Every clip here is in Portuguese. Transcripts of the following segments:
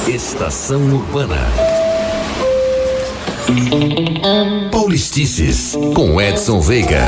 Estação Urbana. Paulistices, com Edson Veiga.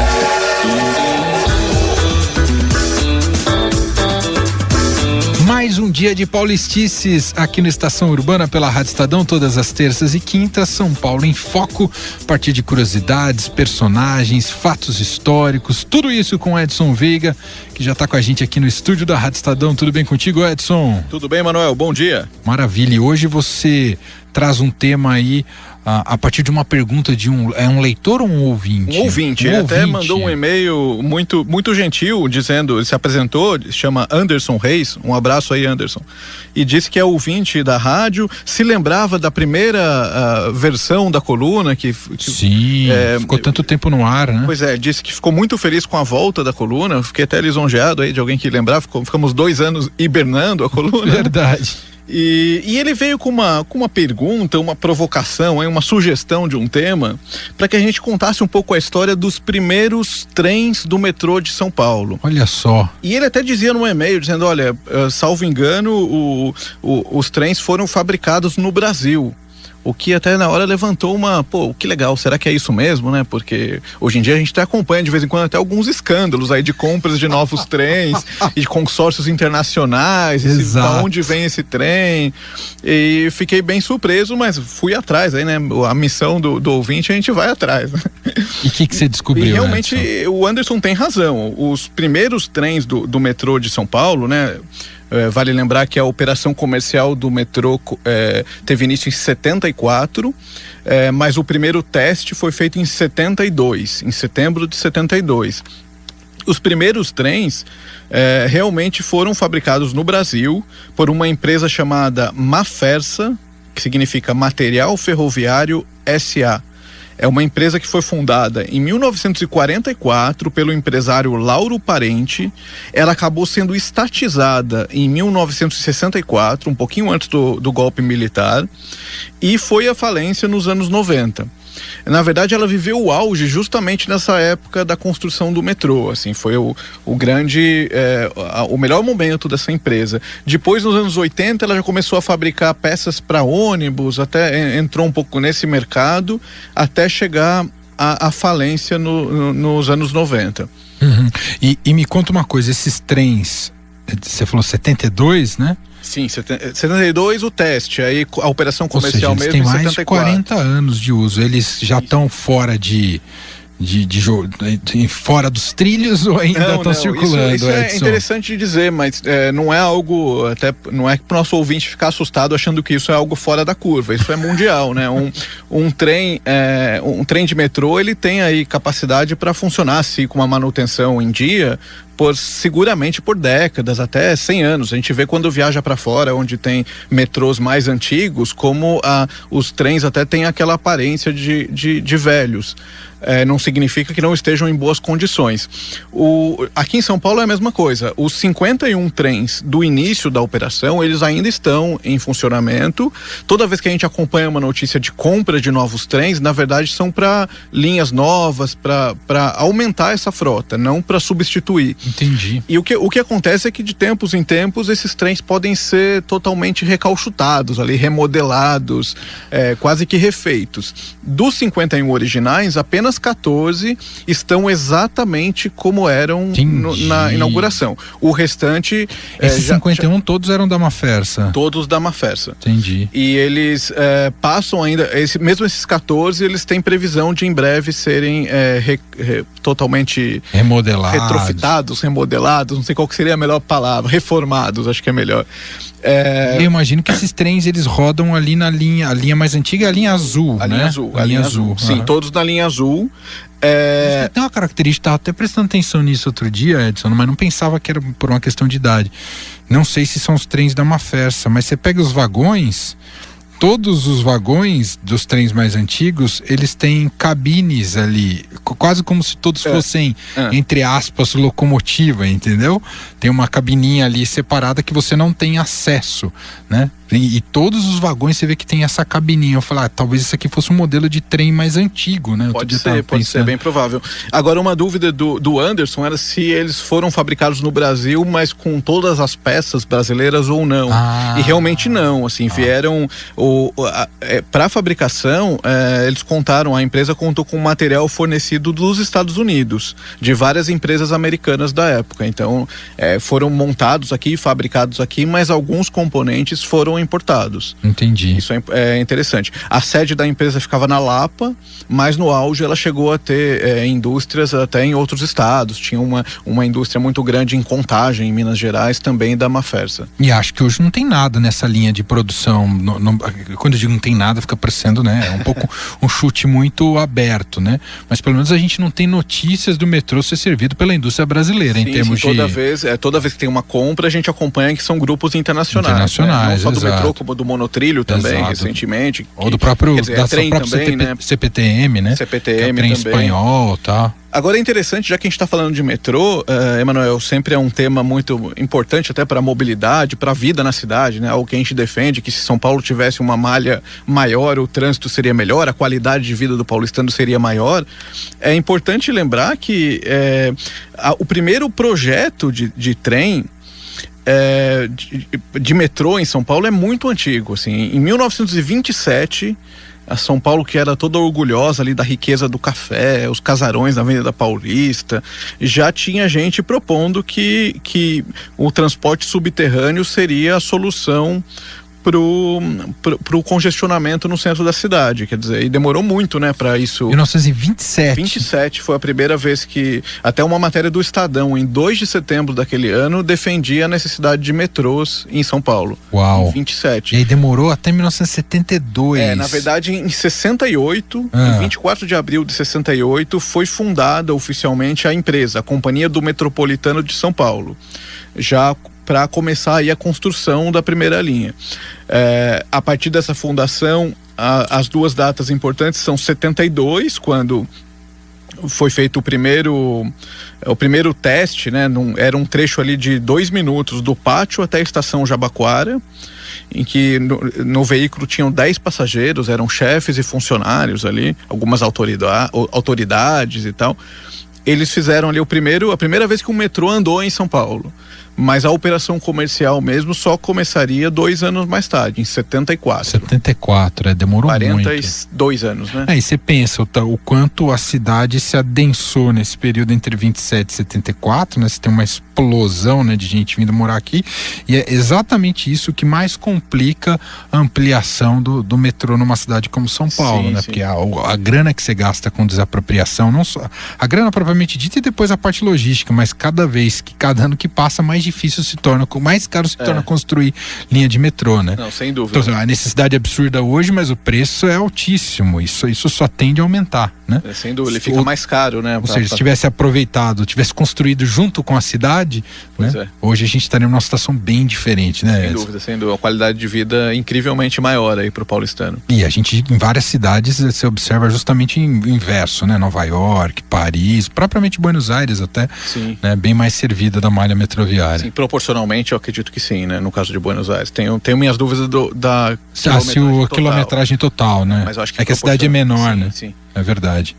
Mais um dia de Paulistices aqui no Estação Urbana pela Rádio Estadão, todas as terças e quintas. São Paulo em Foco, a partir de curiosidades, personagens, fatos históricos, tudo isso com Edson Veiga, que já está com a gente aqui no estúdio da Rádio Estadão. Tudo bem contigo, Edson? Tudo bem, Manuel, bom dia. Maravilha, e hoje você traz um tema aí a partir de uma pergunta de um leitor ou um ouvinte? Um ouvinte, ele até mandou um e-mail muito gentil, dizendo, ele se apresentou, se chama Anderson Reis, um abraço aí, Anderson, e disse que é ouvinte da rádio, se lembrava da primeira versão da coluna, Sim, ficou tanto tempo no ar, né? Pois é, disse que ficou muito feliz com a volta da coluna, fiquei até lisonjeado aí de alguém que lembrava, ficamos 2 anos hibernando a coluna. Verdade. E ele veio com uma pergunta, uma provocação, uma sugestão de um tema, para que a gente contasse um pouco a história dos primeiros trens do metrô de São Paulo. Olha só. E ele até dizia no e-mail, dizendo, olha, salvo engano, os trens foram fabricados no Brasil. O que até na hora levantou que legal, será que é isso mesmo, né? Porque hoje em dia a gente até acompanha de vez em quando até alguns escândalos aí de compras de novos trens e de consórcios internacionais, da onde vem esse trem, e fiquei bem surpreso, mas fui atrás aí, né? A missão do ouvinte, a gente vai atrás. E o que você descobriu? E realmente, o Anderson tem razão, os primeiros trens do metrô de São Paulo, né? Vale lembrar que a operação comercial do metrô teve início em 74, mas o primeiro teste foi feito em 72, em setembro de 72. Os primeiros trens realmente foram fabricados no Brasil por uma empresa chamada Mafersa, que significa Material Ferroviário S.A. É uma empresa que foi fundada em 1944 pelo empresário Lauro Parente. Ela acabou sendo estatizada em 1964, um pouquinho antes do golpe militar, e foi à falência nos anos 90. Na verdade, ela viveu o auge justamente nessa época da construção do metrô, assim, foi o melhor momento dessa empresa. Depois, nos anos 80, ela já começou a fabricar peças para ônibus, até entrou um pouco nesse mercado, até chegar à falência nos anos 90. Uhum. E me conta uma coisa, esses trens, você falou 72, né? Sim, 72 o teste, aí a operação comercial mesmo tem em mais 74. de 40 anos de uso, eles já estão fora fora dos trilhos ou ainda estão circulando? Isso é interessante de dizer, mas não é algo, até não é para o nosso ouvinte ficar assustado achando que isso é algo fora da curva, isso é mundial, né? Um trem de metrô, ele tem aí capacidade para funcionar assim, com uma manutenção em dia, seguramente por décadas, até 100 anos. A gente vê quando viaja para fora, onde tem metrôs mais antigos, como os trens até têm aquela aparência de velhos. Não significa que não estejam em boas condições. Aqui em São Paulo é a mesma coisa. Os 51 trens do início da operação, eles ainda estão em funcionamento. Toda vez que a gente acompanha uma notícia de compra de novos trens, na verdade são para linhas novas, para aumentar essa frota, não para substituir. Entendi. E o que acontece é que de tempos em tempos esses trens podem ser totalmente recauchutados, ali, remodelados, quase que refeitos. Dos 51 originais, apenas 14 estão exatamente como eram na inauguração. O restante... Esses 51 todos eram da Mafersa? Todos da Mafersa. Entendi. E eles passam ainda... mesmo esses 14, eles têm previsão de em breve serem totalmente... remodelados, não sei qual que seria a melhor palavra, reformados, acho que é melhor. Eu imagino que esses trens, eles rodam ali na linha, a linha mais antiga é a linha azul, a né? Linha azul. Sim, todos na linha azul. Tem uma característica, estava até prestando atenção nisso outro dia, Edson, mas não pensava que era por uma questão de idade. Não sei se são os trens da Mafersa, mas você pega os vagões, todos os vagões dos trens mais antigos, eles têm cabines ali, quase como se todos fossem, entre aspas, locomotiva, entendeu? Tem uma cabininha ali separada que você não tem acesso, né? E todos os vagões você vê que tem essa cabininha. Eu falei, talvez isso aqui fosse um modelo de trem mais antigo, né? Pode ser, bem provável. Agora, uma dúvida do Anderson era se eles foram fabricados no Brasil, mas com todas as peças brasileiras ou não. E realmente não, assim, vieram para a fabricação, eles a empresa contou com material fornecido dos Estados Unidos, de várias empresas americanas da época. Então, foram montados aqui, fabricados aqui, mas alguns componentes foram importados. Entendi. Isso é interessante. A sede da empresa ficava na Lapa, mas no auge ela chegou a ter indústrias até em outros estados. Tinha uma indústria muito grande em Contagem, em Minas Gerais, também da Mafersa. E acho que hoje não tem nada nessa linha de produção. Quando eu digo não tem nada, fica parecendo, né? É um pouco um chute muito aberto, né? Mas pelo menos a gente não tem notícias do metrô ser servido pela indústria brasileira, em termos de... Toda vez que tem uma compra, a gente acompanha que são grupos internacionais. Né? Não só do metrô, como do monotrilho também, recentemente. Ou do próprio, trem também, né? CPTM, né? CPTM trem também. Espanhol, tá? Agora é interessante, já que a gente está falando de metrô, Emanuel, sempre é um tema muito importante até para a mobilidade, para a vida na cidade, né? Algo que a gente defende, que se São Paulo tivesse uma malha maior, o trânsito seria melhor, a qualidade de vida do paulistano seria maior. É importante lembrar que o primeiro projeto de trem de metrô em São Paulo é muito antigo, assim. Em 1927, a São Paulo, que era toda orgulhosa ali da riqueza do café, os casarões na Avenida Paulista, já tinha gente propondo que o transporte subterrâneo seria a solução pro congestionamento no centro da cidade, quer dizer, e demorou muito, né, para isso. 1927. 27 foi a primeira vez que, até uma matéria do Estadão, em 2 de setembro daquele ano, defendia a necessidade de metrôs em São Paulo. Uau. Em 27. E aí demorou até 1972. Na verdade, em 68, em 24 de abril de 68, foi fundada oficialmente a empresa, a Companhia do Metropolitano de São Paulo. Já para começar aí a construção da primeira linha. A partir dessa fundação, as duas datas importantes são 72, quando foi feito o primeiro teste, né? Era um trecho ali de 2 minutos do pátio até a estação Jabaquara, em que no veículo tinham 10 passageiros, eram chefes e funcionários ali, algumas autoridades e tal. Eles fizeram ali a primeira vez que o metrô andou em São Paulo. Mas a operação comercial mesmo só começaria 2 anos mais tarde, em 74. 74, demorou 42 anos, né? E você pensa o quanto a cidade se adensou nesse período entre 27 e 74, né? Você tem uma explosão, né, de gente vindo morar aqui, e é exatamente isso que mais complica a ampliação do metrô numa cidade como São Paulo, né? Sim. Porque a grana que você gasta com desapropriação, não só a grana propriamente dita e depois a parte logística, mas cada ano que passa, mais difícil se torna, mais caro se torna construir linha de metrô, né? Não, sem dúvida. Então, a necessidade é absurda hoje, mas o preço é altíssimo. Isso só tende a aumentar, né? Sem dúvida, ele fica mais caro, né? Ou seja, se tivesse aproveitado, tivesse construído junto com a cidade, né? Hoje a gente estaria numa situação bem diferente, né? Sem dúvida, a qualidade de vida incrivelmente maior aí pro paulistano. E a gente, em várias cidades, você observa justamente o inverso, né? Nova York, Paris, propriamente Buenos Aires até, né? Bem mais servida da malha metroviária. Sim, proporcionalmente eu acredito que sim, né? No caso de Buenos Aires. Tenho minhas dúvidas da quilometragem total, né? Mas eu acho que a cidade é menor, né? Sim. É verdade.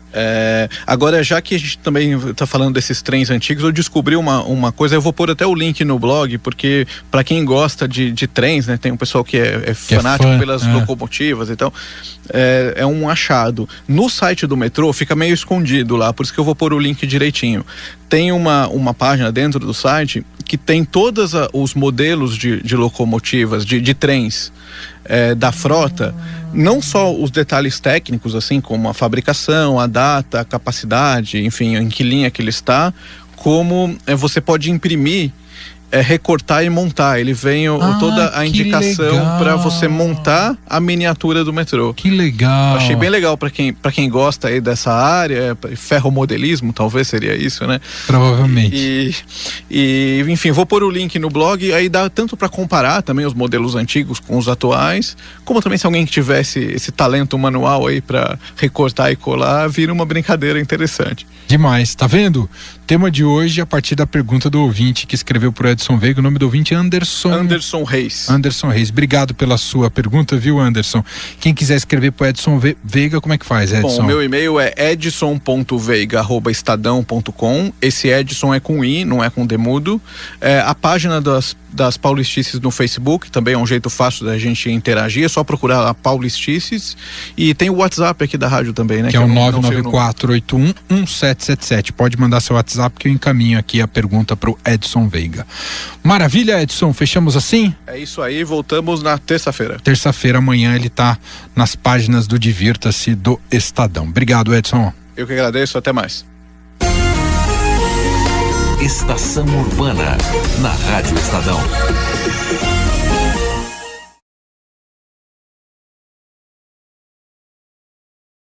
Agora, já que a gente também está falando desses trens antigos, eu descobri uma coisa, eu vou pôr até o link no blog, porque para quem gosta de trens, né, tem um pessoal que é fanático pelas locomotivas e tal, é um achado. No site do metrô fica meio escondido lá, por isso que eu vou pôr o link direitinho. Tem uma página dentro do site que tem todos os modelos de locomotivas, de trens da frota, não só os detalhes técnicos, assim como a fabricação, a data, a capacidade, enfim, em que linha que ele está, como você pode imprimir, recortar e montar. Ele vem toda a indicação para você montar a miniatura do metrô. Que legal! Achei bem legal para quem gosta aí dessa área, ferromodelismo, talvez seria isso, né? Provavelmente. E enfim, vou pôr o link no blog, aí dá tanto para comparar também os modelos antigos com os atuais, como também se alguém que tivesse esse talento manual aí para recortar e colar, vira uma brincadeira interessante. Demais, tá vendo? Tema de hoje, a partir da pergunta do ouvinte que escreveu pro Edson Veiga. O nome do ouvinte é Anderson Reis. Anderson Reis, obrigado pela sua pergunta, viu, Anderson? Quem quiser escrever pro Edson Veiga, como é que faz, Edson? Bom, o meu e-mail é edson.veiga@estadão.com. Esse Edson é com I, não é com demudo. A página das Paulistices no Facebook também é um jeito fácil da gente interagir, é só procurar a Paulistices. E tem o WhatsApp aqui da rádio também, né? Que é o 994811777. Pode mandar seu WhatsApp que eu encaminho aqui a pergunta pro Edson Veiga. Maravilha, Edson, fechamos assim? É isso aí, voltamos na terça-feira. Terça-feira, amanhã, ele tá nas páginas do Divirta-se do Estadão. Obrigado, Edson. Eu que agradeço, até mais. Estação Urbana, na Rádio Estadão.